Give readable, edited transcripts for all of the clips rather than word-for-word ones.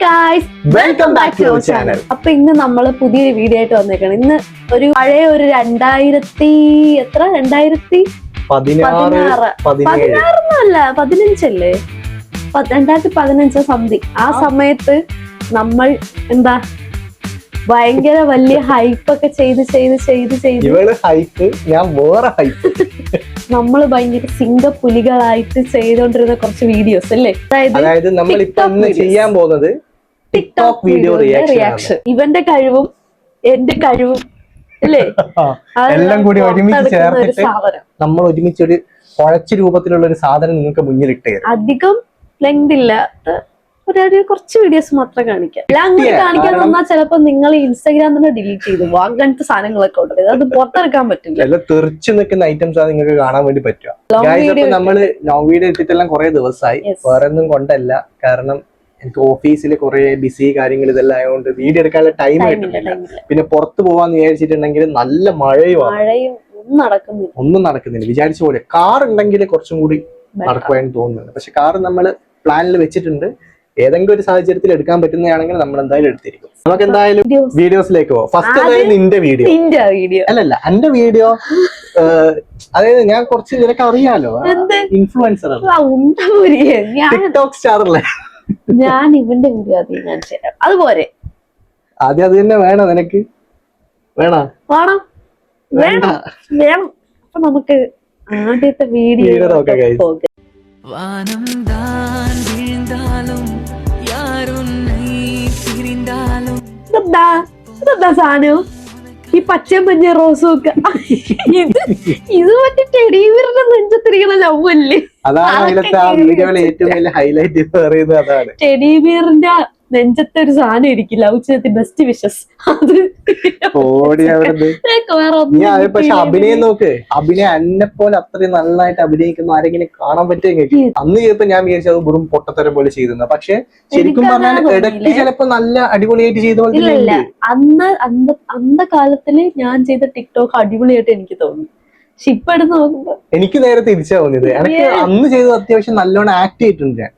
Guys, welcome back to our channel. അപ്പൊ ഇന്ന് നമ്മള് പുതിയൊരു വീഡിയോ ആയിട്ട് വന്നേക്കാണ്. ഇന്ന് ഒരു പഴയ ഒരു 2015 സംതിങ് ആ സമയത്ത് നമ്മൾ എന്താ ഭയങ്കര വലിയ ഹൈപ്പ് ഒക്കെ ചെയ്ത് നമ്മള് ഭയങ്കര സിംഗപ്പുലികളായിട്ട് ചെയ്തോണ്ടിരുന്ന കുറച്ച് വീഡിയോസ് അല്ലേ. അതായത് നമ്മൾ ഇപ്പൊ ചെയ്യാൻ പോകുന്നത് ടിക്ടോക്ക് വീഡിയോ റിയാക്ഷൻ. ഇവന്റെ കഴിവും എന്റെ കഴിവും അല്ലേ എല്ലാം കൂടി ഒരുമിച്ച് ചേർത്തിട്ട് നമ്മൾ ഒരുമിച്ച് ഒരു കുഴച്ച രൂപത്തിലുള്ള ഒരു സാധനം നിങ്ങൾക്ക് മുന്നിലിട്ട് അധികം ലെങ്ത് ഇല്ല, കുറച്ച് വീഡിയോസ് മാത്രം കാണിക്കാം. എല്ലാം കൂടി കാണിക്കാൻ വന്നാൽ ചിലപ്പോ നിങ്ങൾ ഇൻസ്റ്റാഗ്രാം തന്നെ ഡിലീറ്റ് ചെയ്തു അങ്ങനത്തെ സാധനങ്ങളൊക്കെ ഉണ്ട്. അത് പുറത്തെടുക്കാൻ പറ്റില്ല. എല്ലാം തെറിച്ചു നിൽക്കുന്ന ഐറ്റംസ് ആണ് നിങ്ങൾക്ക് കാണാൻ വേണ്ടി പറ്റുക. നമ്മള് ലോങ് വീഡിയോ ഇട്ടിട്ടെല്ലാം കുറെ ദിവസമായി, വേറെ ഒന്നും കൊണ്ടല്ല. കാരണം എനിക്ക് ഓഫീസിൽ കുറെ ബിസി കാര്യങ്ങൾ ഇതെല്ലാം ആയതുകൊണ്ട് വീഡിയോ എടുക്കാനുള്ള ടൈം കിട്ടുന്നില്ല. പിന്നെ പുറത്ത് പോവാന്ന് വിചാരിച്ചിട്ടുണ്ടെങ്കിൽ നല്ല മഴയുമാണ്, ഒന്നും നടക്കുന്നില്ല വിചാരിച്ച പോലെ. കാർ ഉണ്ടെങ്കിൽ കുറച്ചും കൂടി നടക്കുവാൻ തോന്നുന്നുണ്ട്. പക്ഷെ കാർ നമ്മള് പ്ലാനിൽ വെച്ചിട്ടുണ്ട്. ഏതെങ്കിലും ഒരു സാഹചര്യത്തിൽ എടുക്കാൻ പറ്റുന്നതാണെങ്കിൽ നമ്മൾ എന്തായാലും എടുത്തിരിക്കും. നമുക്ക് എന്തായാലും വീഡിയോസിലേക്ക് പോവാം. ഫസ്റ്റ് അതായത് നിന്റെ വീഡിയോ അല്ലല്ല എന്റെ വീഡിയോ. അതായത് ഞാൻ കുറച്ച് നിനക്ക് അറിയാലോ, ഇൻഫ്ലുവൻസർ ടിക്ടോക്ക് സ്റ്റാർ അല്ലേ. ഞാൻ ഇവന്റെ വീഡിയോ ആദ്യം കാണിച്ചു തരാം. അതുപോലെ ആദ്യം അത് തന്നെ വേണം നിനക്ക്. വേണം അപ്പൊ നമുക്ക് ആദ്യത്തെ വീഡിയോ നോക്കാം. ഇതെന്താ സാധനം? ഈ പച്ച മഞ്ഞ റോസും ഒക്കെ ഇത് മറ്റേ ടെഡിബിയറിന്റെ നെഞ്ചത്തിരിക്കുന്ന ലവ്വല്ലേ? ടെഡിബിയറിന്റെ നെഞ്ചത്തെ ഒരു സാധനം ഇരിക്കില്ല. ഔച്ചത്തി ബെസ്റ്റ് വിഷസ്. അത് പക്ഷെ അഭിനയം നോക്ക്, അഭിനയം എന്നെ പോലെ അത്രയും നന്നായിട്ട് അഭിനയിക്കുന്ന ആരെങ്കിലും കാണാൻ പറ്റുമെങ്കിൽ അന്ന് ചെയ്തപ്പോ ഞാൻ വിചാരിച്ചത് അത് വെറും പൊട്ടത്തരം പോലെ ചെയ്തിരുന്നു. പക്ഷെ ശരിക്കും പറഞ്ഞാൽ ഇടയ്ക്ക് ചിലപ്പോ നല്ല അടിപൊളിയായിട്ട് ചെയ്ത പോലെ. അന്ന കാലത്തില് ഞാൻ ചെയ്ത ടിക്ടോക്ക് അടിപൊളിയായിട്ട് എനിക്ക് തോന്നി. പക്ഷെ ഇപ്പൊ എടുത്ത് നോക്കുമ്പോ എനിക്ക് നേരെ തിരിച്ചാ തോന്നിയത്. എനിക്ക് അന്ന് ചെയ്തത് അത്യാവശ്യം നല്ലോണം ആക്ട് ചെയ്തിട്ടുണ്ട് ഞാൻ.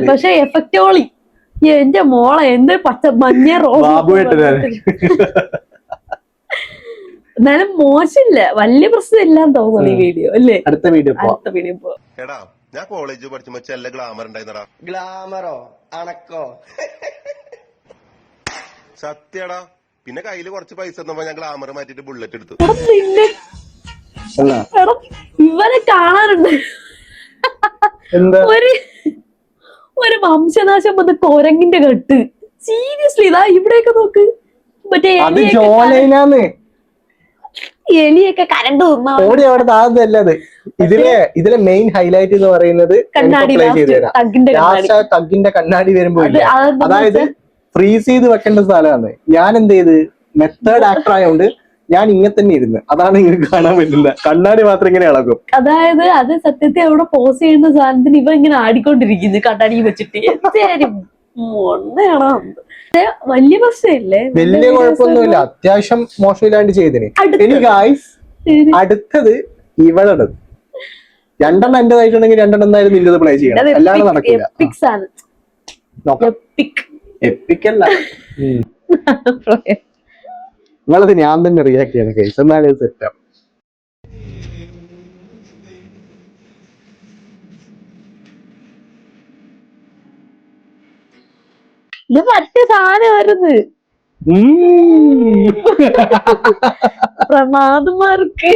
പക്ഷെ എഫക്റ്റോളി എന്റെ മോളെ എന്ത് പച്ച മഞ്ഞ റോസ് എന്നാലും മോശമില്ല, വലിയ പ്രശ്നം ഇല്ലാന്ന് തോന്നുന്നു ഈ വീഡിയോ അല്ലേ. അടുത്ത വീഡിയോ പോ. ഞാൻ കോളേജ് പഠിച്ചപ്പോ ചെല്ല ഗ്ലാമർ ഉണ്ടായിരുന്നടാ. ഗ്ലാമറോ അണക്കോ സത്യടാ. പിന്നെ കയ്യില് കുറച്ച് പൈസ തന്നപ്പോ ഞാൻ ഗ്ലാമർ മാറ്റിട്ട് ബുള്ളറ്റ് എടുത്തു. ഇവരെ കാണാറുണ്ട് ഒരു വംശനാശം വന്ന കൊരങ്ങിന്റെ കെട്ട്. സീരിയസ്ലി ഇതാ ഇവിടെയൊക്കെ നോക്ക്. മറ്റേ എലിയൊക്കെ കരണ്ട് ഇതിലെ മെയിൻ ഹൈലൈറ്റ് എന്ന് പറയുന്നത് തഗ്ഗിന്റെ കണ്ണാടി വരുമ്പോ അതായത് ഫ്രീസ് ചെയ്ത് വെക്കേണ്ട സ്ഥലമാണ്. ഞാൻ എന്ത് ചെയ്ത് മെത്തേഡ് ആക്ടർ ആയതുകൊണ്ട് ഞാൻ ഇങ്ങനെ തന്നെ ഇരുന്ന്, അതാണ് നിങ്ങൾക്ക് കാണാൻ പറ്റില്ല. കണ്ണാടി മാത്രം ഇങ്ങനെ ഇളകും. അതായത് അത് സത്യത്തെ അവിടെ പോസ് ചെയ്യുന്ന സാധനത്തിന് ഇവ ഇങ്ങനെ ആടിക്കൊണ്ടിരിക്കുന്നു കണ്ണാടി വെച്ചിട്ട്. വലിയ പ്രശ്നമില്ലേ, വലിയ കുഴപ്പമൊന്നുമില്ല, അത്യാവശ്യം മോശമില്ലാണ്ട് ചെയ്തിന്. ഇനി ഗായ്സ് അടുത്തത് ഇവളുടെ രണ്ടെണ്ണം എന്റേതായിട്ടുണ്ടെങ്കിൽ രണ്ടെണ്ണം എന്തായാലും നിന്നത് പ്ലേ ചെയ്യണം, അല്ലാതെ നടക്കില്ല. എപ്പിക്കല്ല, നിങ്ങളത് ഞാൻ തന്നെ റിയാക്ട് ചെയ്യണം കേസ്, എന്നാലും സെറ്റാവും. ഇത് മറ്റേ സാധനമായിരുന്നു പ്രമാദമാർക്ക്.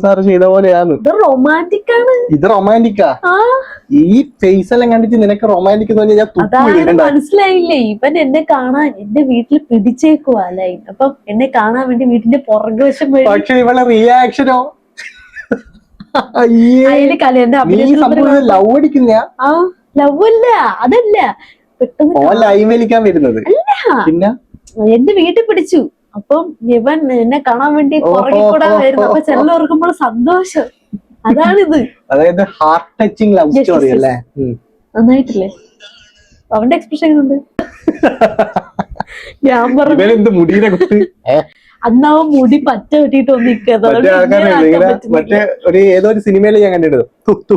സാർ ചെയ്ത പോലെയാണ്. റൊമാൻറ്റിക് ആണ്. ഇത് റൊമാൻറ്റിക്കാ. ഈ ഫേസ് എല്ലാം കണ്ടിട്ട് നിനക്ക് റൊമാൻറ്റിക് മനസ്സിലായില്ലേ? ഇവൻ എന്നെ കാണാൻ എന്റെ വീട്ടിൽ പിടിച്ചേക്കുവാ ലൈൻ. അപ്പം എന്നെ കാണാൻ വേണ്ടി വീട്ടിന്റെ പുറകുവശം. പക്ഷെ ഇവളെ റിയാക്ഷനോ ലവ് അടിക്കുന്ന ലവ് അല്ല, അതല്ല പെട്ടെന്ന് വരുന്നത്. പിന്നെ എന്റെ വീട്ടിൽ പിടിച്ചു. അപ്പം ഇവൻ എന്നെ കാണാൻ വേണ്ടി പുറകെ കൂടെ വരുന്നു. അപ്പൊ ചെല്ല ഓർക്കുമ്പോൾ സന്തോഷം. അതാണിത്. അതായത് ഹാർട്ട് ടച്ചിങ് ലവ് സ്റ്റോറി അല്ലേ? നന്നായിട്ടില്ലേ? അവന്റെ എക്സ്പ്രഷൻ ഉണ്ട്. ഞാൻ പറഞ്ഞു മുടിയുടെ അന്നാവും മുടി പറ്റ കെട്ടിട്ട് മറ്റേ ഏതോ ഒരു സിനിമയിൽ ഞാൻ കണ്ടിട്ടുണ്ട്.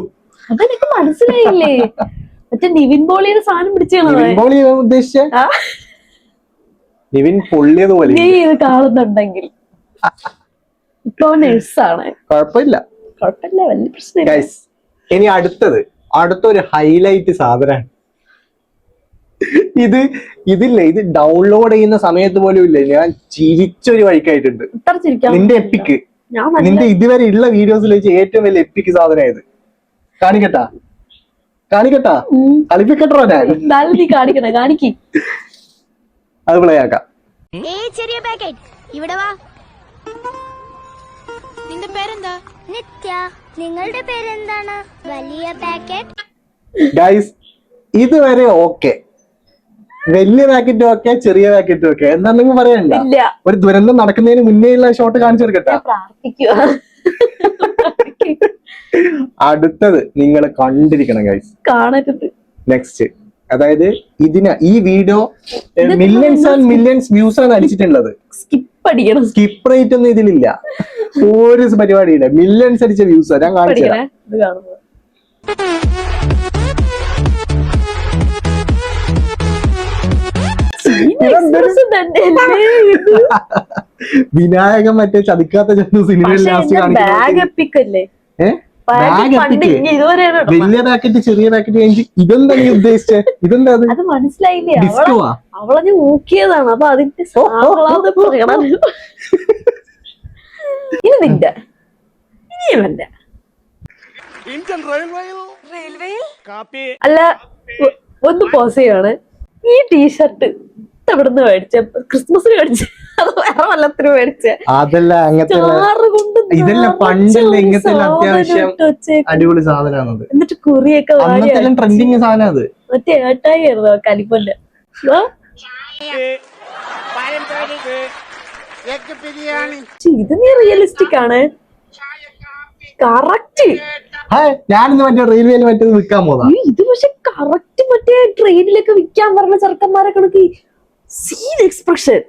അതെനിക്ക് മനസ്സിലായില്ലേ? മറ്റേ നിവിൻ പോളിയുടെ സാധനം പിടിച്ചാണ് നിവിൻ പോളി ഉദ്ദേശിച്ച നിവിൻ പൊള്ളിയതുപോലെ നീ ഇത് കാണുന്നുണ്ടെങ്കിൽ ഇപ്പൊ നഴ്സാണ്. കുഴപ്പമില്ല. വലിയ പ്രശ്നമില്ല. ഗൈസ് ഇനി അടുത്തൊരു ഹൈലൈറ്റ് സാധനമാണ് ഇതില്ലേ, ഇത് ഡൗൺലോഡ് ചെയ്യുന്ന സമയത്ത് പോലും ഇല്ല ഞാൻ ചിരിച്ചൊരു വഴിക്കായിട്ടുണ്ട്. ഇത്ര ചിരിക്കാൻ നിന്റെ എപ്പിക്ക്, ഞാൻ നിന്റെ ഇതുവരെ ഉള്ള വീഡിയോസിൽ വെച്ച് ഏറ്റവും വലിയ എപ്പിക്ക് സാധനമായത്. കാണിക്കട്ടാ കളിപ്പിക്കട്ടോ ഞാൻ. എന്തായാലും നീ കാണിക്കണേ, കാണിക്ക്. അത് പ്ലേ ആക്കാം. ചെറിയ പാക്കറ്റ് ഇവിടെ വാ. നിന്റെ പേരെന്താ? നിത്യ. നിങ്ങളുടെ പേരെന്താണ്? വലിയ പാക്കറ്റ്. ഗൈസ് ഇതുവരെ ഓക്കെ, വലിയ പാക്കറ്റ് ഓക്കെ, ചെറിയ പാക്കറ്റ് ഓക്കെ, എന്താണെന്ന് പറയണ്ട. ഇല്ല, ഒരു ദുരന്തം നടക്കുന്നതിന് മുന്നേ ഉള്ള ഷോട്ട് കാണിച്ചെടുക്കട്ടെ. പ്രാർത്ഥിക്കുക. അടുത്തത് നിങ്ങൾ കണ്ടിരിക്കണം ഗൈസ്, കാണരുത്. നെക്സ്റ്റ്. അതായത് ഈ video millions and millions views ആണ് അടിച്ചിട്ടുള്ളത്. സ്കിപ്പ് അടിക്കണം. സ്കിപ്പ് റേറ്റ് ഒന്നും ഇതിലില്ല, ഒരു പരിപാടിയില്ല. മില്യൺസ് അടിച്ച വ്യൂസ് ഞാൻ കാണിച്ചു തരാം. ഇത് കാണുന്നത് വിനായകൻ മറ്റേ ചതിക്കാത്ത സിനിമയിൽ ലാസ്റ്റ് കാണിക്കുന്നത്. വലിയ പാക്കറ്റ് ചെറിയ പാക്കറ്റ് കഴിഞ്ഞ് ഇതെന്താ നീ ഉദ്ദേശിച്ചേ? ഇതെന്താ അത് മനസ്സിലായില്ലേ? ഡിസ്കോവാ? അവളെ ഊക്കിയതാണ്. അപ്പൊ അതിന്റെ ഇനി നിന്റെ ഇനിയവന്റെ അല്ല ഒന്ന് പോസ് ചെയ്യാണ്. ഈ ടീഷർട്ട് എവിടുന്ന് മേടിച്ച? ക്രിസ്മസിന് മേടിച്ച? അത് വേറെ വല്ലത്തിനും മേടിച്ച? അതല്ല, അങ്ങനത്തെ ഇതല്ല, പണ്ടല്ല ഇങ്ങനത്തെ അത്യാവശ്യം അടിപൊളി സാധനമാണത്. എന്നിട്ട് കുറിയൊക്കെ ട്രെൻഡിങ് സാധനം അത്. മറ്റേ ഏട്ടായി ആയിരുന്നു കലിപ്പന്റെ. ഇത് നീ റിയലിസ്റ്റിക് ആണ്. കറക്റ്റ്. ഞാനിന്ന് മറ്റേ റെയിൽവേയിൽ മറ്റേത് വിൽക്കാൻ പോകാം. ഇത് പക്ഷെ കറക്റ്റ് മറ്റേ ട്രെയിനിലൊക്കെ വിൽക്കാൻ പറഞ്ഞ ചെറുക്കന്മാരെ കണക്ക് സീൻ എക്സ്പ്രഷൻ.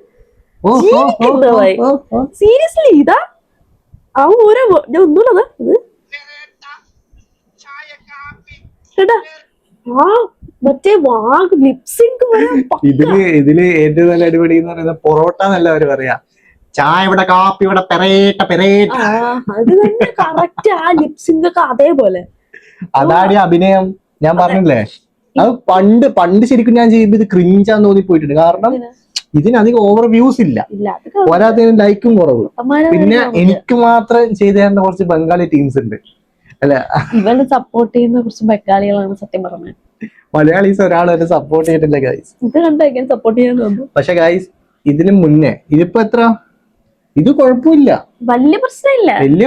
സീരിയസ്ലി ഇതാ ഓരോ ഒന്നുള്ളത് മറ്റേ ലിപ്സിങ്ക്. ഇതില് ഏറ്റവും നല്ല അടിപൊളി എന്ന് പറയുന്നത് പൊറോട്ട എന്നല്ല അവര് പറയാ, ചായ ഇവിടെ കാപ്പി ഇവിടെ പെരേട്ട. അത് തന്നെ കറക്റ്റ്. ആ ലിപ്സിങ്ക് ഒക്കെ അതേപോലെ. അതാണ് അഭിനയം. ഞാൻ പറഞ്ഞില്ലേ, അത് പണ്ട് ശരിക്കും ഞാൻ ചെയ്യുമ്പോ ഇത് ക്രിഞ്ചാന്ന് തോന്നി പോയിട്ടുണ്ട്. കാരണം ഇതിനധികം ഓവർ വ്യൂസ് ഇല്ല, പോരാത്തതിന് ലൈക്കും കുറവ്. പിന്നെ എനിക്ക് മാത്രം ചെയ്തു തരുന്ന കുറച്ച് ബംഗാളി ടീംസ് ഉണ്ട്. അല്ല, ഇവനെ സപ്പോർട്ട് ചെയ്യുന്ന കുറച്ച് ബംഗാളികളാണ് സത്യം പറഞ്ഞത്. മലയാളീസ് ഒരാളെ സപ്പോർട്ട് ചെയ്തിട്ടില്ല ഗൈസ്. ഇത് കണ്ടോ എങ്ങനെ സപ്പോർട്ട് ചെയ്യാൻ തോന്നുന്നു. പക്ഷെ ഗൈസ് ഇതിന് മുന്നേ ഇതിപ്പോ എത്ര, ഇത് കുഴപ്പമില്ല, വലിയ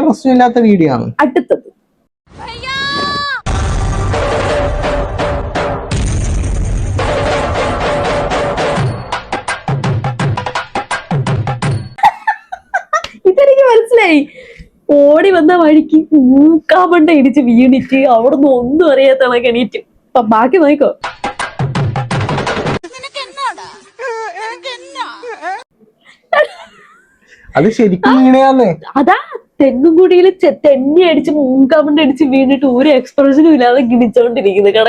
പ്രശ്നമില്ലാത്ത വീഡിയോ ആണ്. അടുത്തത് ഇതെനിക്ക് മനസ്സിലായി. ഓടി വന്ന വഴിക്ക് മൂക്കാമണ്ട ഇടിച്ച് വീണിട്ട് അവിടുന്ന് ഒന്നും അറിയാത്ത എണീറ്റ്. അപ്പൊ ബാക്കി നോക്കോ. അത് ശരിക്കും വീണയാന്നേ. അതാ തെങ്ങുംകുടിയിൽ തെന്നി അടിച്ച് മൂക്കാമണ്ട അടിച്ച് വീണിട്ട് ഒരു എക്സ്പ്രഷനും ഇല്ലാതെ ഗിണിച്ചോണ്ടിരിക്കുന്നത്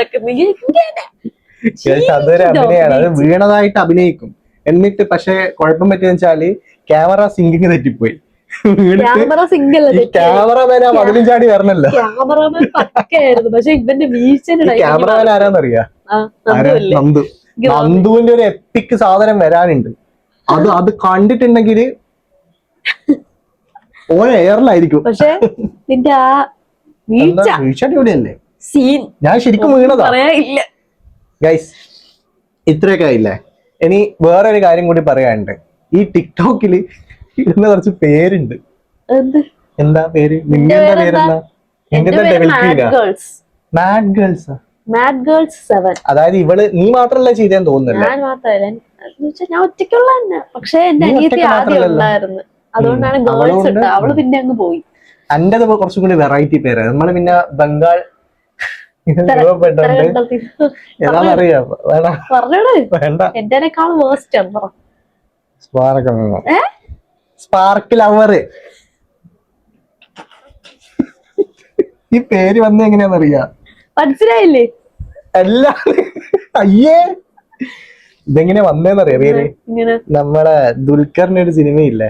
അതൊരു അഭിനയാണ്. അത് വീണതായിട്ട് അഭിനയിക്കും. എന്നിട്ട് പക്ഷെ കുഴപ്പം പറ്റിയെന്ന് വെച്ചാല് ക്യാമറ സിങ്കിങ് തെറ്റിപ്പോയി. ക്യാമറമാൻ മതിലും ചാടി വരണല്ലോ. ക്യാമറമാൻ പക്കയായിരുന്നു. പക്ഷെ ഇവന്റെ വീഴ്ച ക്യാമറമാൻ ആരാന്നറിയാ? നന്ദുവിന്റെ ഒരു എപ്പിക് സാധനം വരാനുണ്ട്. അത് കണ്ടിട്ടുണ്ടെങ്കിൽ ഓരോ എയറിലായിരിക്കും. പക്ഷെ നിന്റെ ആ വീഴ്ച അടിപൊളിയല്ലേ? സീൻ ഞാൻ ശരിക്കും വീണതാ. പറയാനില്ല ഗൈസ്, ഇത്രയൊക്കെ ആയില്ലേ? ഇനി വേറൊരു കാര്യം കൂടി പറയാനുണ്ട്. ഈ ടിക്ടോക്കില് ഇടുന്ന കുറച്ച് പേരുണ്ട്. എന്താ പേര്? നിന്റെ പേരെന്താ? Mad girls 7. അതായത് ഇവള് നീ മാത്രല്ല ചെയ്തേന്ന് തോന്നുന്നില്ല. ഞാൻ മാത്രല്ല, ഞാൻ ഒറ്റയ്ക്കുള്ള തന്നെ. പക്ഷെ എന്റെ അനിയത്തി ആദ്യം ഉണ്ടായിരുന്നു, അതുകൊണ്ടാണ് ഗേൾസ് ഇട്ടത്. അവള് പിന്നെ അങ്ങ് പോയി. എന്റേത് കുറച്ചും കൂടി വെറൈറ്റി പേര്. നമ്മള് പിന്നെ ബംഗാൾ ഏതാണെന്നറിയാ? വേണ്ട, എന്റെക്കാൾ വേസ്റ്റ് ആണ്. Spark lover. ഈ പേര് വന്ന എങ്ങനെയാന്നറിയാ? മനസ്സിലായില്ലേ? എല്ലാം അയ്യേ ഇതെങ്ങനെ വന്നേന്നറിയാ പേര്? ഇങ്ങനെ നമ്മളെ ദുൽഖറിന്റെ ഒരു സിനിമയില്ലേ,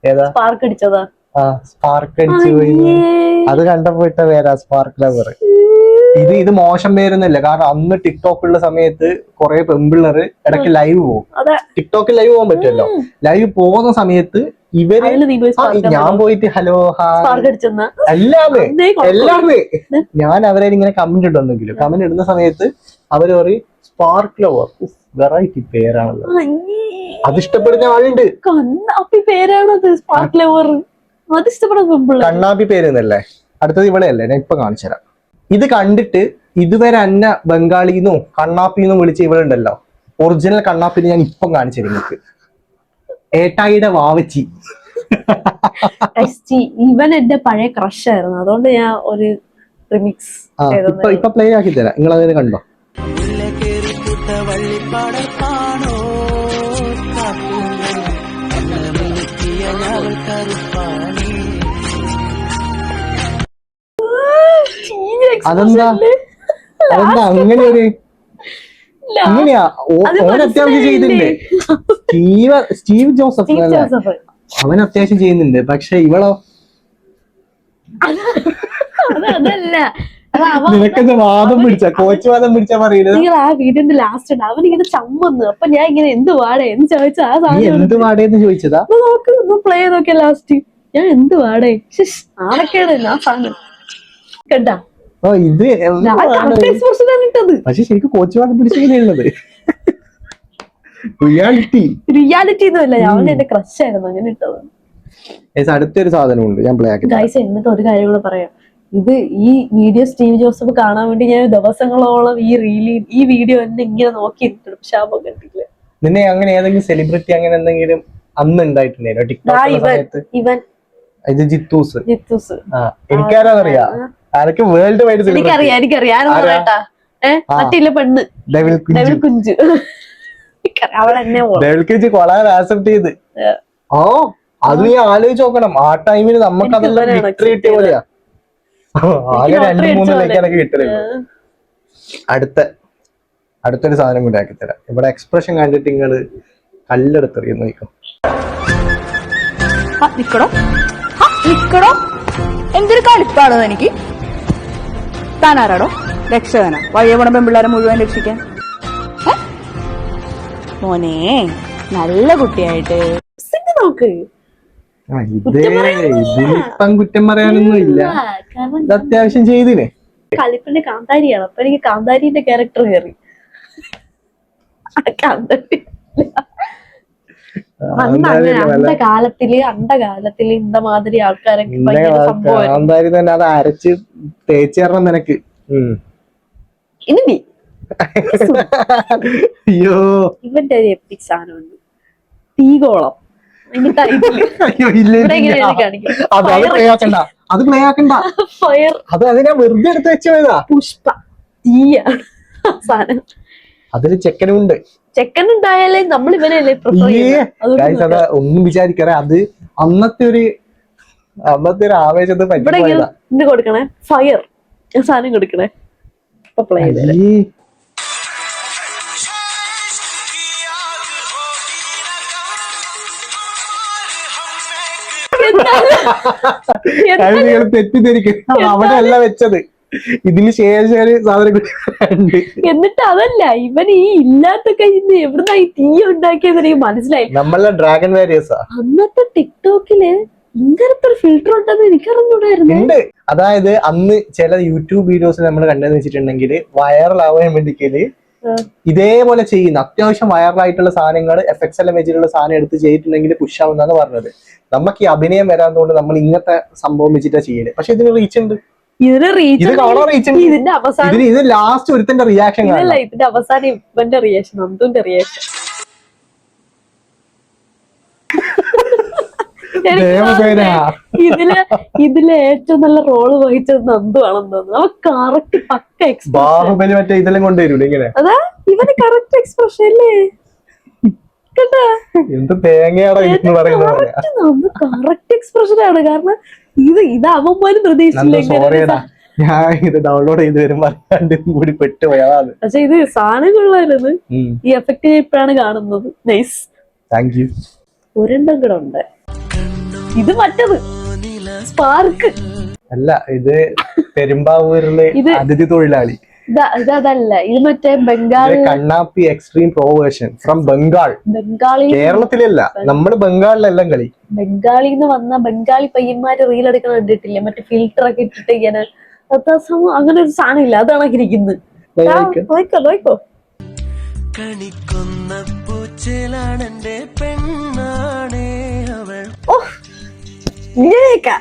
ഏതാ? സ്പാർക്ക് അടിച്ചതാ. ആ സ്പാർക്ക് അടിച്ചു പോയി. അത് കണ്ടപ്പോ ഇട്ട പേരാ സ്പാർക്ക് ലവർ. ഇത് മോശം പേരൊന്നുമില്ല, കാരണം അന്ന് ടിക്ടോക്ക് ഉള്ള സമയത്ത് കുറെ പെമ്പിള്ളറ് ഇടയ്ക്ക് ലൈവ് പോകും. ടിക്ടോക്കിൽ ലൈവ് പോകാൻ പറ്റുമല്ലോ. ലൈവ് പോകുന്ന സമയത്ത് ഇവര് ഞാൻ പോയിട്ട് ഹലോ എല്ലാന്ന് ഞാൻ അവരെ ഇങ്ങനെ കമന്റ് ഇടുന്നെങ്കിലും കമന്റ് ഇടുന്ന സമയത്ത് അവര് പറയും സ്പാർക്ക് ലവർ, വെറൈറ്റി പേരാണല്ലോ. അത് ഇഷ്ടപ്പെടുന്ന ആളുണ്ട്. പേരാണത് സ്പാർക്ക് ലവർ. അത് ഇഷ്ടപ്പെടുന്ന കണ്ണാപ്പി പേരെന്നല്ലേ. അടുത്തത് ഇവളെയല്ലേ, ഞാൻ ഇപ്പൊ കാണിച്ചു തരാം. ഇത് കണ്ടിട്ട് ഇതുവരെ അന്ന ബംഗാളിന്നും കണ്ണാപ്പിന്നും വിളിച്ച ഇവളുണ്ടല്ലോ, ഒറിജിനൽ കണ്ണാപ്പിന്ന് ഞാൻ ഇപ്പം കാണിച്ചു തരും നിങ്ങൾക്ക്. ഏട്ടായിയുടെ വാവച്ചി. ഇവൻ എന്റെ പഴയ ക്രഷ് ആയിരുന്നു, അതുകൊണ്ട് ഞാൻ ഒരു റിമിക്സ് ഇപ്പൊ പ്ലേ ആക്കി തരാം, നിങ്ങൾ അതിന് കണ്ടോ? അതെന്താ അങ്ങനെ ഒരു അങ്ങനെയാ ഓൻ അത്യാവശ്യം ചെയ്യുന്നുണ്ട്. സ്റ്റീവ് ജോസഫ് അവൻ അത്യാവശ്യം ചെയ്യുന്നുണ്ട്, പക്ഷെ ഇവളോ അതല്ല. നിനക്കെന്താ വാദം പിടിച്ച കോച്ച് വാദം പിടിച്ചാ പറയുന്നത്? നിങ്ങൾ ആ വീടിന്റെ ലാസ്റ്റ് ഉണ്ട്, അവൻ ഇങ്ങനെ ചമ്മന്ന്. അപ്പൊ ഞാൻ ഇങ്ങനെ എന്ത് വാടേ എന്ന് ചോദിച്ചാ ആ സാധനം എന്ത് വാടേന്ന് ചോദിച്ചതാ. നോക്ക് പ്ലേ ചെയ്തൊക്കെ ലാസ്റ്റ് ഞാൻ എന്ത് വാടേ ആരൊക്കെയാണ് ആ സാധനം കേട്ടാ. ഓ ഇത് പക്ഷെ ശരിക്കും കോച്ച് വാദം പിടിച്ചുള്ളത് റിയാലിറ്റി ഒന്നുമല്ല, അവൻ എന്റെ ക്രഷ് ആയിരുന്നു അങ്ങനെ ഇട്ടത്. അടുത്തൊരു സാധനമുണ്ട് ഞാൻ പ്ലേ ആക്കി. ഗൈസ് എന്നിട്ട് ഒരു കാര്യം കൂടെ പറയാം, ഇത് ഈ വീഡിയോ സ്റ്റീവ് ജോസഫ് കാണാൻ വേണ്ടി ഞാൻ ദിവസങ്ങളോളം ഈ വീഡിയോ എന്നെ ഇങ്ങനെ നോക്കിയിട്ടുണ്ട്, പക്ഷെ ആ കണ്ടില്ല. നിന്നെ അങ്ങനെ ഏതെങ്കിലും സെലിബ്രിറ്റി അങ്ങനെ എന്തെങ്കിലും അന്ന് ഉണ്ടായിട്ടുണ്ടായിരുന്നു ടിക്ടോക്ക്? ഇവൻ ഇത് ജിത്തൂസ്. എനിക്കറിയാം ആരൊക്കെ വേൾഡ് വൈഡ് എനിക്കറിയാം മറ്റില്ല പെണ്ണ് ഡെവിൽ കുഞ്ച്. ഡെവിൽ കുഞ്ച് കൊളാൻ ആക്സെപ്റ്റ് ചെയ്ത്. ഓ അത് നീ ആലോചിച്ച് നോക്കണം, ആ ടൈമില് നമുക്ക് അതെല്ലാം വിക്ടറി കിട്ടിയ പോലെയാ. ആകെ 2-3 ലൈക്കൊക്കെ കിട്ടലുള്ളൂ. അടുത്തൊരു സാധനം കൂടി ആക്കി തരാം. ഇവിടെ എക്സ്പ്രഷൻ കണ്ടിട്ട് നിങ്ങള് കല്ലെടുത്തെറിയും നോക്കും. എന്തൊരു കളിപ്പാണോ എനിക്ക്. താനാരാടോ? രക്ഷകന വഴിയെ പോണ പെൺപിള്ളേരെ മുഴുവൻ രക്ഷിക്കാൻ. മോനെ നല്ല കുട്ടിയായിട്ട് നോക്ക്. ഇതിലിപ്പം കുറ്റം പറയാനൊന്നും ഇല്ല, ഇത് അത്യാവശ്യം ചെയ്തിനെ. കളിപ്പിന്റെ കാന്താരിയാണ്, അപ്പൊ എനിക്ക് കാന്താരിന്റെ ക്യാരക്ടർ കയറി. അണ്ടകാലത്തില് ഇന്ത മാതിരി ആൾക്കാരൊക്കെ കാന്താരി തന്നെ അത് അരച്ച് തേച്ച് തരണം നിനക്ക്. ഇനി അയ്യോ ഇവന്റെ ഒരു എപ്പിക് സാധനമുണ്ട്, തീകോളം. അത് പ്ലേ ആക്കണ്ട, അത് അതിനെ വെറുതെ എടുത്ത് വെച്ച് പോയതാ. പുഷ്പ തീയ സാധനം. അതില് ചെക്കനുണ്ട്. ചെക്കൻ ഉണ്ടായാലേ നമ്മൾ ഇവനല്ലേ ഒന്നും വിചാരിക്കറേ, അത് അന്നത്തെ ഒരു ആവേശത്തെ പറ്റി കൊടുക്കണേ. ഫയർ സാധനം കൊടുക്കണേ. തെറ്റിദ്ധരിക്കും, അവിടെ അല്ല വെച്ചത്, ഇതിന് ശേഷം സാധനം. എന്നിട്ട് അതല്ല, ഇവൻ ഈ ഇല്ലാത്ത കഴിഞ്ഞ് എവിടുന്ന ഈ തീ ഉണ്ടാക്കിയത് എനിക്ക് മനസ്സിലായി. നമ്മളെ ഡ്രാഗൺ വാരിയേഴ്സാ. അന്നത്തെ ടിക്ടോക്കില് ഇങ്ങനത്തെ ഒരു ഫിൽറ്റർ ഉണ്ടെന്ന് എനിക്കറിഞ്ഞൂടായിരുന്നു. അതായത് അന്ന് ചില യൂട്യൂബ് വീഡിയോസ് നമ്മൾ കണ്ടെന്ന് വെച്ചിട്ടുണ്ടെങ്കിൽ വൈറൽ ആവാൻ വേണ്ടിക്കല് ഇതേപോലെ ചെയ്യുന്ന അത്യാവശ്യം വൈറലായിട്ടുള്ള സാധനങ്ങൾ എഫക്ട്സ് എല്ലാം വെച്ചിട്ടുള്ള സാധനം എടുത്ത് ചെയ്തിട്ടുണ്ടെങ്കിൽ പുഷ് ആവുന്നാണ് പറഞ്ഞത്. നമുക്ക് ഈ അഭിനയം വരാത്തതുകൊണ്ട് നമ്മൾ ഇങ്ങനത്തെ സംഭവം വെച്ചിട്ടാ ചെയ്യല്. പക്ഷെ ഇതിന് റീച്ച് ഉണ്ട്, ഇതിന്റെ അവസാനം ഇത് ലാസ്റ്റ് ഒരുത്തന്റെ റിയാക്ഷൻ, ഇതിന്റെ അവസാനം ഇവന്റെ റിയാക്ഷൻ, നന്ദുന്റെ റിയാക്ഷൻ. ഇതില് ഏറ്റവും നല്ല റോള് വഹിച്ചത് നന്ദു ആണെന്ന് തോന്നുന്നു. അവൻ കറക്റ്റ് പക്ക എക്സ്പ്രഷൻ. ബാഹുബലി മറ്റേ ഇതെല്ലാം കൊണ്ടുവരൂല ഇങ്ങനെ. അതാ ഇവന് കറക്റ്റ് എക്സ്പ്രഷൻ അല്ലേ, കേട്ടാ എന്ത് തേങ്ങയാണോ എന്ന് പറയുന്നത്. കറക്റ്റ് എക്സ്പ്രഷൻ ആണ്. കാരണം ഇത് അവൻ പോലും പ്രതീക്ഷിച്ചില്ല. ഞാൻ ഇത് ഡൗൺലോഡ് ചെയ്ത് വരുമ്പോ രണ്ടും കൂടി പെട്ടുപോയതാണ്. പക്ഷെ ഇത് സാധനം കൊള്ളായിരുന്നു. ഈ എഫക്ട് ഞാൻ ഇപ്പോഴാണ് കാണുന്നത്. Nice, thank you. ഒരെണ്ണം കൂടെ ഉണ്ട്. ഇത് മറ്റത് സ്പാർക്ക് അല്ല, ഇത് പെരുമ്പാവൂരിലെ അതിഥി തൊഴിലാളി. അതല്ല, ഇത് മറ്റേ ബംഗാൾ കണ്ണാപ്പി extreme pro version from Bengal. കേരളത്തിലല്ല, നമ്മള് ബംഗാളിലെല്ലാം കളി. ബംഗാളിന്ന് വന്ന ബംഗാളി പയ്യന്മാര് റീൽ എടുക്കാൻ കണ്ടിട്ടില്ലേ, മറ്റേ ഫിൽറ്റർ ഒക്കെ ഇട്ടിട്ട് ഇങ്ങനെ. അങ്ങനെ ഒരു സാധനം ഇല്ല, അതാണ് ഇരിക്കുന്നത്. നോക്കോ ഇങ്ങനെയൊക്കെ.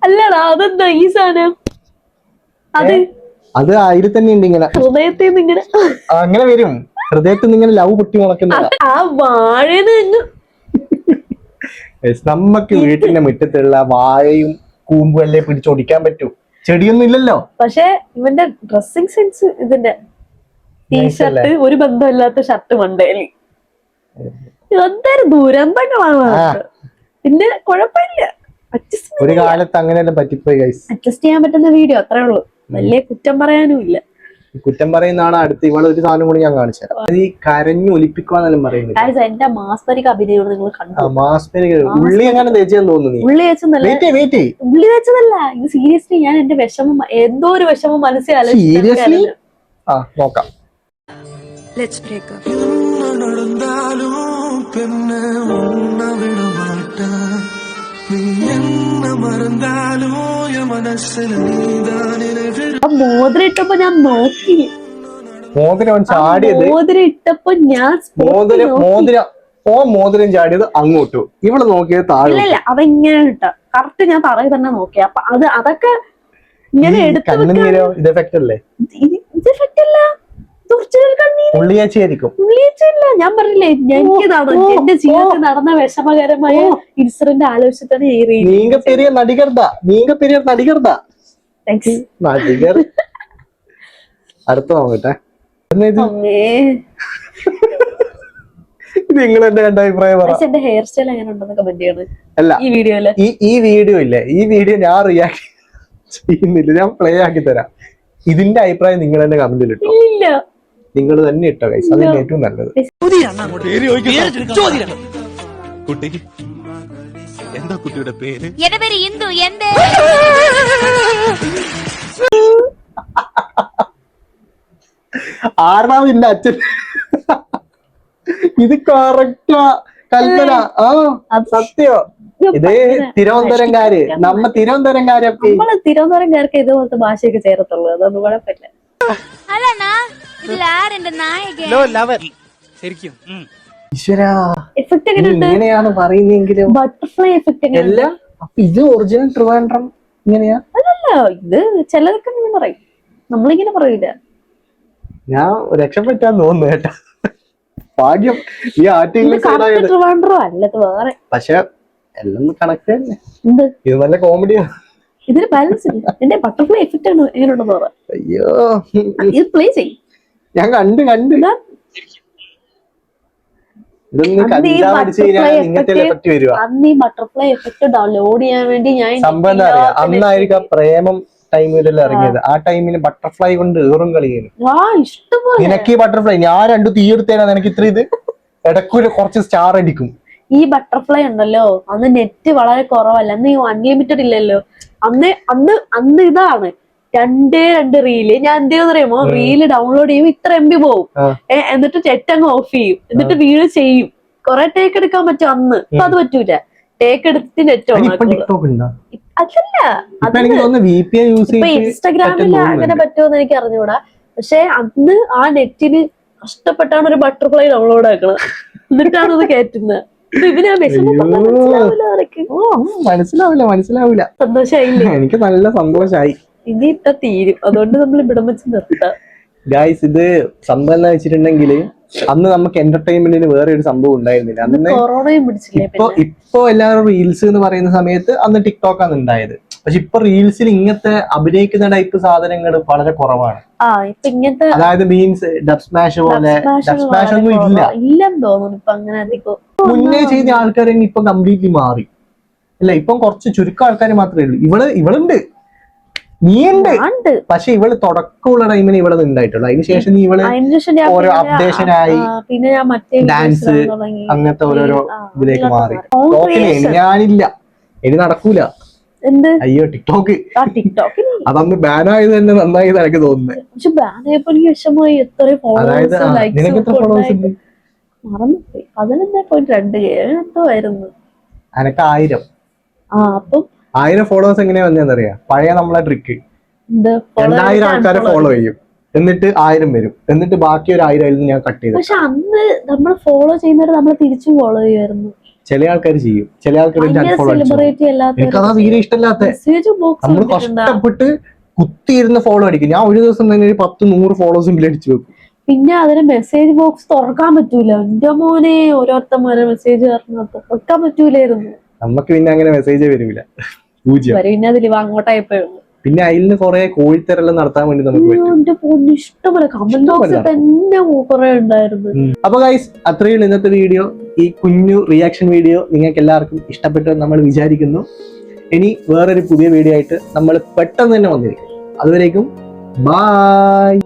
അല്ലടാ, അതെന്താ ഈ സാധനം? അത് ആയിരം തന്നെ ഉണ്ട് ഇങ്ങനെ ഹൃദയത്തിൽ നിന്ന് ഇങ്ങനെ അങ്ങനെ വരും. ഹൃദയത്തിൽ നിന്ന് ഇങ്ങനെ ലവ് പൊട്ടി മുളക്കുന്ന ആ വാഴന്ന്. നമുക്ക് വീട്ടിന്റെ മുറ്റത്തുള്ള വാഴയും കൂമ്പും അല്ലേ പിടിച്ചൊടിക്കാൻ പറ്റൂ, ചെടിയൊന്നും ഇല്ലല്ലോ. പക്ഷെ ഇവന്റെ ഡ്രസ്സിംഗ് സെൻസ്, ഇതിന്റെ ടീഷർട്ട്, ഒരു ബന്ധമില്ലാത്ത ഷർട്ട് മണ്ടേലി, എന്തായാലും ദുരന്തങ്ങളാണ്. പിന്നെ കുഴപ്പമില്ല, ഒരു കാലത്ത് അങ്ങനെയെല്ലാം പറ്റിപ്പോയി ഗൈസ്. അഡ്ജസ്റ്റ് ചെയ്യാൻ പറ്റുന്ന വീഡിയോ, അത്രേ ഉള്ളൂ. വലിയ കുറ്റം പറയാനും ഇല്ല. കുറ്റം പറയുന്നതാണ് അടുത്ത്. ഇവിടെ ഒരു സാധനം കൂടി ഞാൻ കാണിച്ചു തരാം. ഈ കരഞ്ഞു ഒലിപ്പിക്കുവാന്നെല്ലാം പറയുന്നത്. എന്റെ മാസ്മരിക അഭിനയം നിങ്ങൾ കണ്ടു. മാസ്മരിക ഉള്ളി അങ്ങനെ തേച്ചെന്ന് തോന്നുന്നു. ഉള്ളി തേച്ചതല്ല, ഉള്ളി തേച്ചതല്ല. ഇത് സീരിയസ്ലി ഞാൻ എന്റെ വിഷമം, എന്തോ ഒരു വിഷമം മനസ്സിൽ സീരിയസ്ലി നോക്കാം. മോതിരം ഇട്ടപ്പോ ഞാൻ നോക്കി. മോതിരം ചാടിയത്, മോതിരം ഇട്ടപ്പോ ഞാൻ മോതിരം ചാടിയത് അങ്ങോട്ടു, ഇവള് നോക്കിയത് താഴെ. ഇല്ല, അതെങ്ങനെ ഇട്ട കറക്റ്റ് ഞാൻ തറയിൽ തന്നെ നോക്കി. അപ്പൊ അതൊക്കെ ഇങ്ങനെ എടുത്ത് ഇത് എഫക്റ്റ് അല്ലേ? ഇത് എഫക്റ്റ് അല്ല, ഉള്ളിയാച്ചിയായിരിക്കും. ഞാൻ പറഞ്ഞില്ലേ, എനിക്കിതാണ് എന്റെ ജീവിതത്തിൽ നടന്ന വിഷമകരമായ ഇൻസിഡന്റ് ആലോചിച്ചിട്ടാണ് ഈ റീൽ. നീങ്ക പെരിയ നടികർദാ, നീങ്ക പെരിയ നടികർദാ. നടികർ. അടുത്ത നോക്കട്ടെ. ഇത് നിങ്ങൾ എന്റെ കണ്ട അഭിപ്രായം പറ. എന്റെ ഹെയർ സ്റ്റൈൽ എങ്ങനെ ഉണ്ടെന്ന് കമന്റ് ചെയ്യണം. അല്ല, ഈ വീഡിയോയില് ഈ വീഡിയോ ഇല്ലേ, ഈ വീഡിയോ ഞാൻ റിയാക്ട് ചെയ്യുന്നില്ല, ഞാൻ പ്ലേ ആക്കി തരാം. ഇതിന്റെ അഭിപ്രായം നിങ്ങൾ എന്റെ കമന്റിൽ ഇട്ടോ. ഇല്ല, നിങ്ങൾ തന്നെ ഇട്ടോ ഗൈസ്, അതിന് ഏറ്റവും നല്ലത്. കുട്ടി എന്താ കുട്ടിയുടെ പേര്? എന്റെ പേര് ഇന്ദു. എന്റെ ആറാമിന്റെ അച്ഛൻ. ഇത് കറക്റ്റാ കൽപ്പന. സത്യോ. ഇത് തിരുവനന്തപുരംകാര്, തിരുവനന്തപുരംകാരൊക്കെ. നമ്മള് തിരുവനന്തപുരംകാർക്ക് ഇതുപോലത്തെ ഭാഷയൊക്കെ ചേർത്തുള്ളൂ, അതൊന്നും കുഴപ്പമില്ല. എഫക്ട് എങ്ങനെയാണ് പറയുന്നെങ്കിലും ബട്ടർഫ്ലൈ എഫക്ട് എല്ലാം. അപ്പൊ ഇത് ഒറിജിനൽ ട്രിവാൻഡ്രം ഇങ്ങനെയാ? അതല്ല, ഇത് ചിലരൊക്കെ ഇങ്ങനെ പറയും, നമ്മളിങ്ങനെ പറയില്ല. ഞാൻ രക്ഷപ്പെട്ടാൻ തോന്നുന്നു കേട്ടാ. ഭാഗ്യം ഈ ആറ്റിങ്ങിൽ ട്രിവാൻഡ്രം അല്ലത് വേറെ. പക്ഷെ എല്ലാം കണക്ട് തന്നെ. ഇത് നല്ല കോമഡിയാണ്. ഇതിന് ബാലൻസ് ഇല്ല. എന്റെ ബട്ടർഫ്ലൈ എഫക്റ്റ് ആണ് എങ്ങനെയുണ്ടെന്ന് പറ. അയ്യോ, ഇത് പ്ലേ ചെയ്യും. ഞാൻ കണ്ട് അന്ന് ഈ ബട്ടർഫ്ലൈ എഫക്ട് ഡൗൺലോഡ് ചെയ്യാൻ വേണ്ടി ഞാൻ സംഭവം എന്താ അറിയാ, അന്നായിരിക്കും പ്രേമം ടൈമിലെല്ലാം ഇറങ്ങിയത്. ആ ടൈമിന് ബട്ടർഫ്ലൈ കൊണ്ട് ഏറും കളിയാണ്. നിനക്ക് ഈ ബട്ടർഫ്ലൈ ഞാൻ രണ്ടു തീയെടുത്തേനാ നിനക്ക് ഇത്ര. ഇത് ഇടക്കൂല കുറച്ച് സ്റ്റാർ അടിക്കും. ഈ ബട്ടർഫ്ലൈ ഉണ്ടല്ലോ, അന്ന് നെറ്റ് വളരെ കുറവല്ല, അന്ന് ഈ അൺലിമിറ്റഡ് ഇല്ലല്ലോ. അന്ന് ഇതാണ് രണ്ട് റീല്. ഞാൻ എന്ത് ചെയ്യുന്നറിയുമോ, റീല് ഡൗൺലോഡ് ചെയ്യുമ്പോൾ ഇത്ര MB പോവും. എന്നിട്ട് നെറ്റ് അങ്ങ് ഓഫ് ചെയ്യും, എന്നിട്ട് വീഡിയോ ചെയ്യും. കുറെ ടേക്ക് എടുക്കാൻ പറ്റും അന്ന്. ഇപ്പൊ അത് പറ്റൂല. ടേക്ക് എടുത്തിട്ട് നെറ്റ് ഓൺ ആക്കും. അതല്ല, ഇപ്പൊ ഇൻസ്റ്റാഗ്രാമില് അങ്ങനെ പറ്റുമെന്ന് എനിക്ക് അറിഞ്ഞൂടാ. പക്ഷെ അന്ന് ആ നെറ്റിന് കഷ്ടപ്പെട്ടാണ് ഒരു ബട്ടർഫ്ലൈ ഡൗൺലോഡ് ആക്കണം, എന്നിട്ടാണ് അത് കയറ്റുന്നത്. മനസ്സിലാവില്ല. സന്തോഷായില്ലേ? എനിക്ക് നല്ല സന്തോഷായി. ഇനി ഇട്ട തീരും, അതുകൊണ്ട് നമ്മൾ ഇവിടെ വെച്ച് നിർത്താം. ഗായ്സ്, ഇത് സംഭവം എന്താ വെച്ചിട്ടുണ്ടെങ്കിൽ അന്ന് നമുക്ക് എന്റർടൈൻമെന്റിന് വേറെ ഒരു സംഭവം ഉണ്ടായിരുന്നില്ല. അന്ന് കൊറോണയും പിടിച്ചില്ലേ. ഇപ്പൊ എല്ലാവരും റീൽസ് എന്ന് പറയുന്ന സമയത്ത് അന്ന് ടിക്ടോക്ക് ആണ് ഉണ്ടായത്. പക്ഷെ ഇപ്പൊ റീൽസിൽ ഇങ്ങനത്തെ അഭിനയിക്കുന്ന ടൈപ്പ് സാധനങ്ങൾ വളരെ കുറവാണ്. ഇങ്ങനത്തെ അതായത് മീൻസ് ഡബ് സ്മാഷ് പോലെ ഡബ് സ്മാഷ് ഒന്നും ഇല്ലെന്ന് തോന്നുന്നു. ഇപ്പൊ അങ്ങനെ മുന്നേ ചെയ്ത ആൾക്കാരെ ഇപ്പൊ കംപ്ലീറ്റ്ലി മാറി. ഇല്ല ഇപ്പം കുറച്ച് ചുരുക്കം ആൾക്കാർ മാത്രമേ ഉള്ളൂ. ഇവളുണ്ട്, നീയുണ്ട്, ഉണ്ട്. പക്ഷെ ഇവള് തുടക്കമുള്ള ടൈമിന് ഇവള് ഉണ്ടായിട്ടുള്ളൂ. അതിനുശേഷം നീ ഇവള് അതിനുശേഷം ഞാൻ ഓരോ പിന്നെ, അപ്ഡേഷൻ ആയി, പിന്നെ ഞാൻ മറ്റേ ഡാൻസ് videos കാണാൻ തുടങ്ങി. അങ്ങനത്തെ ഓരോരോ ഇതിലേക്ക് മാറി. Content ടോക്കിന് creation. ഞാനില്ല, ഇനി നടക്കൂല. എന്ത് അയ്യോ ടിക്ടോക്ക് ടിക്ടോക്കിൽ അതന്ന് ബാൻ ആയത് തന്നെ നന്നായി എനിക്ക് തോന്നുന്നത്. പക്ഷെ ബാനായപ്പോ എനിക്ക് വിഷമമായി. എത്ര അതായത് ഫോളോവേഴ്സ് നിനക്ക് എത്ര ഫോളോവേഴ്സ് ഉണ്ട്? മറന്നുപോയി. 11.2K എന്തോ ആയിരുന്നു. എനക്ക് 1000. അപ്പം 1000 ഫോളോവേഴ്സ് എങ്ങനെയാ വന്നതെന്നറിയാം? പഴയ നമ്മളെ ട്രിക്ക്, എന്ത് 2000 ആൾക്കാരെ ഫോളോ ചെയ്യും, എന്നിട്ട് 1000 വരും, എന്നിട്ട് ബാക്കി ഒരു 1000 ആയിരുന്നു ഞാൻ കട്ട് ചെയ്തത്. പക്ഷെ അന്ന് നമ്മൾ ഫോളോ ചെയ്യുന്നവരെ നമ്മൾ തിരിച്ചും ഫോളോ ചെയ്യുമായിരുന്നു. ചില ആൾക്കാർ ചെയ്യും, ചില ആൾക്കാർ അൺഫോളോ. സെലിബ്രിറ്റി എനിക്കതാ തീരെ ഇഷ്ടമില്ലാത്ത. മെസ്സേജ് ബോക്സ് നമ്മൾ കഷ്ടപ്പെട്ട് കുത്തിയിരുന്ന് ഫോളോ അടിക്കും. ഞാൻ ഒരു ദിവസം തന്നെ 10-100 ഫോളോസ് എങ്കിലും അടിച്ചു വെക്കും. പിന്നെ അതിന് മെസ്സേജ് ബോക്സ് തുറക്കാൻ പറ്റൂല. എന്റെ മോനെ ഓരോരുത്തന്മാരെ മെസ്സേജ് തുറക്കാൻ പറ്റൂലായിരുന്നു. നമുക്ക് പിന്നെ അങ്ങനെ മെസ്സേജ് വരില്ല, 0. പിന്നെ അതിൽ അങ്ങോട്ടായപ്പോഴും പിന്നെ അതിൽ കുറെ കോഴിത്തരെല്ലാം നടത്താൻ വേണ്ടി നമുക്ക് പറ്റും. എന്റെ പൊന്നു ഇഷ്ടംപോലെ കമന്റ് ബോക്സ് തന്നെ കുറെ ഉണ്ടായിരുന്നു. അപ്പൊ ഗൈസ് അത്രയുള്ള ഇന്നത്തെ വീഡിയോ. ഈ കുഞ്ഞു റിയാക്ഷൻ വീഡിയോ നിങ്ങൾക്ക് എല്ലാവർക്കും ഇഷ്ടപ്പെട്ടു എന്ന് നമ്മൾ വിചാരിക്കുന്നു. ഇനി വേറൊരു പുതിയ വീഡിയോ ആയിട്ട് നമ്മൾ പെട്ടെന്ന് തന്നെ വന്നിരിക്കും. അതുവരേക്കും ബൈ.